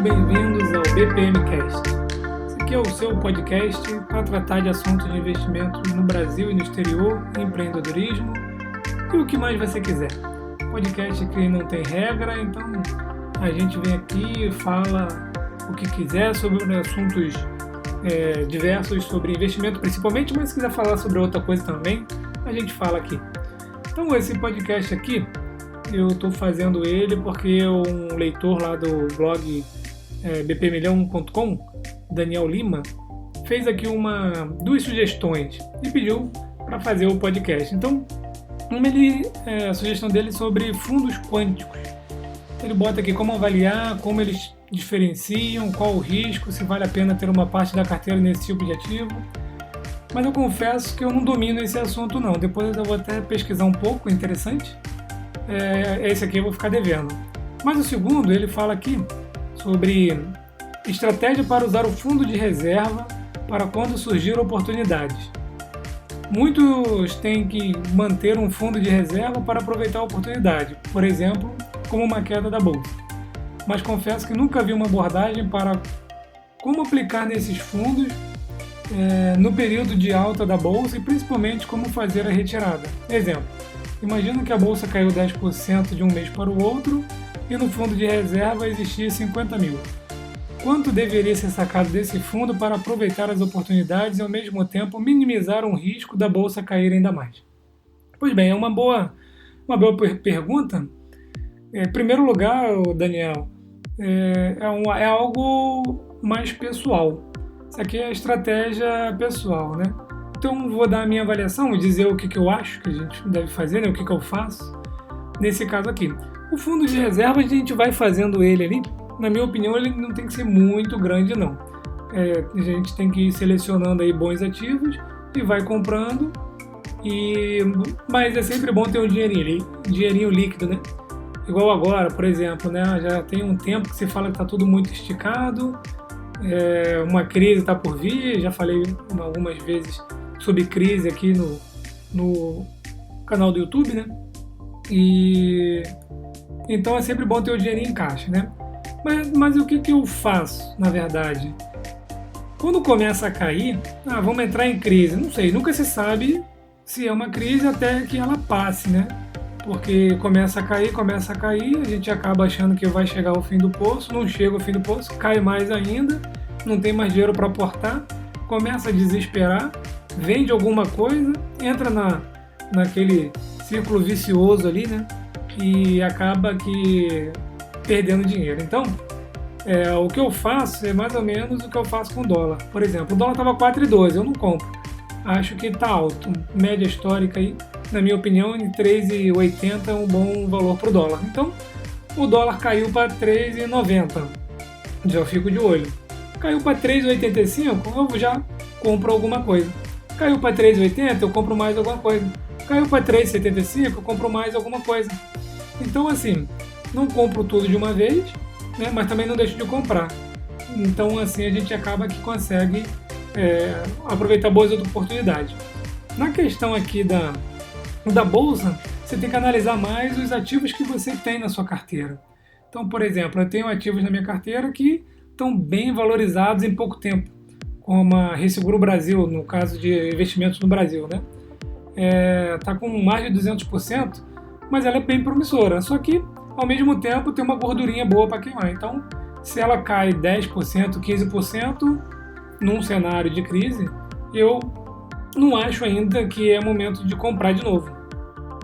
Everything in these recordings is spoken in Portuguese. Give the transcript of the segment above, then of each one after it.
muito bem-vindos ao BPMcast. Esse aqui é o seu podcast para tratar de assuntos de investimentos no Brasil e no exterior, empreendedorismo e o que mais você quiser. Podcast que não tem regra, então a gente vem aqui e fala o que quiser sobre assuntos diversos, sobre investimento principalmente, mas se quiser falar sobre outra coisa também, a gente fala aqui. Então esse podcast aqui, eu estou fazendo ele porque um leitor lá do blog bpmilhão.com, Daniel Lima, fez aqui duas sugestões e pediu para fazer o podcast. Então, a sugestão dele é sobre fundos quânticos. Ele bota aqui como avaliar, como eles diferenciam, qual o risco, se vale a pena ter uma parte da carteira nesse tipo de ativo. Mas eu confesso que eu não domino esse assunto não. Depois eu vou até pesquisar um pouco, é interessante. Esse aqui eu vou ficar devendo. Mas o segundo, ele fala aqui sobre estratégia para usar o fundo de reserva para quando surgir oportunidades. Muitos têm que manter um fundo de reserva para aproveitar a oportunidade, por exemplo, como uma queda da bolsa. Mas confesso que nunca vi uma abordagem para como aplicar nesses fundos no período de alta da bolsa e principalmente como fazer a retirada. Exemplo, imagina que a bolsa caiu 10% de um mês para o outro e no fundo de reserva existia 50 mil. Quanto deveria ser sacado desse fundo para aproveitar as oportunidades e ao mesmo tempo minimizar o risco da bolsa cair ainda mais? Pois bem, é uma boa pergunta. Em primeiro lugar, Daniel, é algo mais pessoal. Isso aqui é estratégia pessoal, né? Então vou dar a minha avaliação e dizer o que eu acho que a gente deve fazer, né? O que eu faço nesse caso aqui. O fundo de reserva a gente vai fazendo ele ali. Na minha opinião, ele não tem que ser muito grande, não. A gente tem que ir selecionando aí bons ativos e vai comprando. Mas é sempre bom ter um dinheirinho líquido, né? Igual agora, por exemplo, né? Já tem um tempo que se fala que está tudo muito esticado. Uma crise está por vir. Já falei algumas vezes sobre crise aqui no canal do YouTube, né? Então é sempre bom ter o dinheirinho em caixa, né? Mas o que eu faço, na verdade? Quando começa a cair, vamos entrar em crise. Não sei, nunca se sabe se é uma crise até que ela passe, né? Porque começa a cair, a gente acaba achando que vai chegar ao fim do poço, não chega ao fim do poço, cai mais ainda, não tem mais dinheiro para aportar, começa a desesperar, vende alguma coisa, entra naquele círculo vicioso ali, né? E acaba perdendo dinheiro. Então, o que eu faço é mais ou menos o que eu faço com o dólar. Por exemplo, o dólar estava 4,12, eu não compro. Acho que está alto. Média histórica aí, na minha opinião, em 3,80 é um bom valor para o dólar. Então, o dólar caiu para 3,90. Já eu fico de olho. Caiu para 3,85, eu já compro alguma coisa. Caiu para 3,80, eu compro mais alguma coisa. Caiu para 3,75, eu compro mais alguma coisa. Então, assim, não compro tudo de uma vez, né, mas também não deixo de comprar. Então, assim, a gente acaba que consegue aproveitar boas oportunidades. Na questão aqui da bolsa, você tem que analisar mais os ativos que você tem na sua carteira. Então, por exemplo, eu tenho ativos na minha carteira que estão bem valorizados em pouco tempo, como a Resseguro Brasil, no caso de investimentos no Brasil, né? Está com mais de 200%, mas ela é bem promissora. Só que, ao mesmo tempo, tem uma gordurinha boa para queimar. Então, se ela cai 10%, 15% num cenário de crise, eu não acho ainda que é momento de comprar de novo,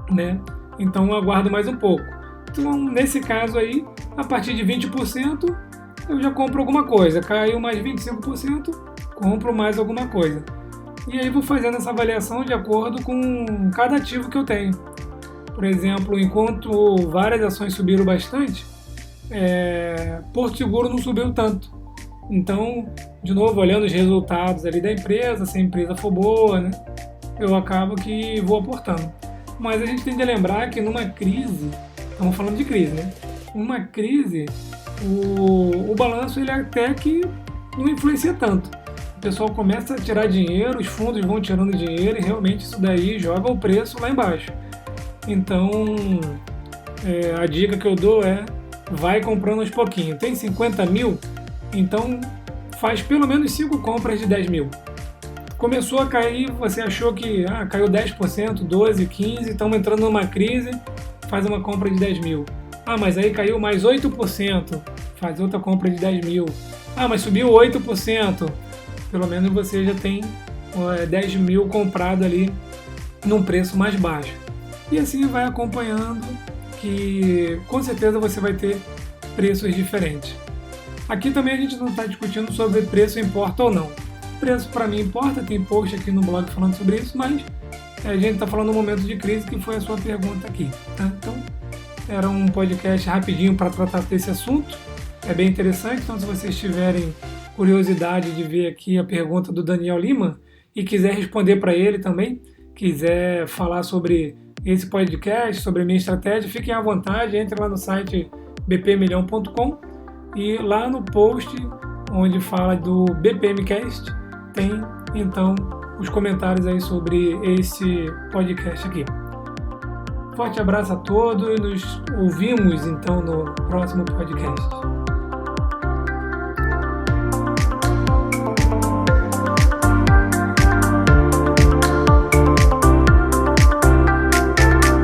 né? Então, eu aguardo mais um pouco. Então, nesse caso aí, a partir de 20%, eu já compro alguma coisa. Caiu mais 25%, compro mais alguma coisa. E aí vou fazendo essa avaliação de acordo com cada ativo que eu tenho. Por exemplo, enquanto várias ações subiram bastante, Porto Seguro não subiu tanto. Então, de novo, olhando os resultados ali da empresa, se a empresa for boa, né, eu acabo que vou aportando. Mas a gente tem que lembrar que numa crise, estamos falando de crise, né? Numa crise, o balanço ele até que não influencia tanto. O pessoal começa a tirar dinheiro, os fundos vão tirando dinheiro e realmente isso daí joga o preço lá embaixo. Então, a dica que eu dou é vai comprando aos pouquinhos. Tem 50 mil? Então faz pelo menos 5 compras de 10 mil. Começou a cair, você achou que caiu 10%, 12%, 15%, estamos entrando numa crise, faz uma compra de 10 mil. Mas aí caiu mais 8%, faz outra compra de 10 mil. Mas subiu 8%, pelo menos você já tem 10 mil comprado ali num preço mais baixo. E assim vai acompanhando, que com certeza você vai ter preços diferentes. Aqui também a gente não está discutindo sobre preço importa ou não. Preço para mim importa, tem post aqui no blog falando sobre isso, mas a gente está falando no momento de crise, que foi a sua pergunta aqui. Tá? Então, era um podcast rapidinho para tratar desse assunto, é bem interessante, então se vocês tiverem curiosidade de ver aqui a pergunta do Daniel Lima e quiser responder para ele também, quiser falar sobre esse podcast, sobre a minha estratégia, fiquem à vontade, entre lá no site bpmilhão.com e lá no post onde fala do BPMcast tem então os comentários aí sobre esse podcast aqui. Forte abraço a todos, nos ouvimos então no próximo podcast.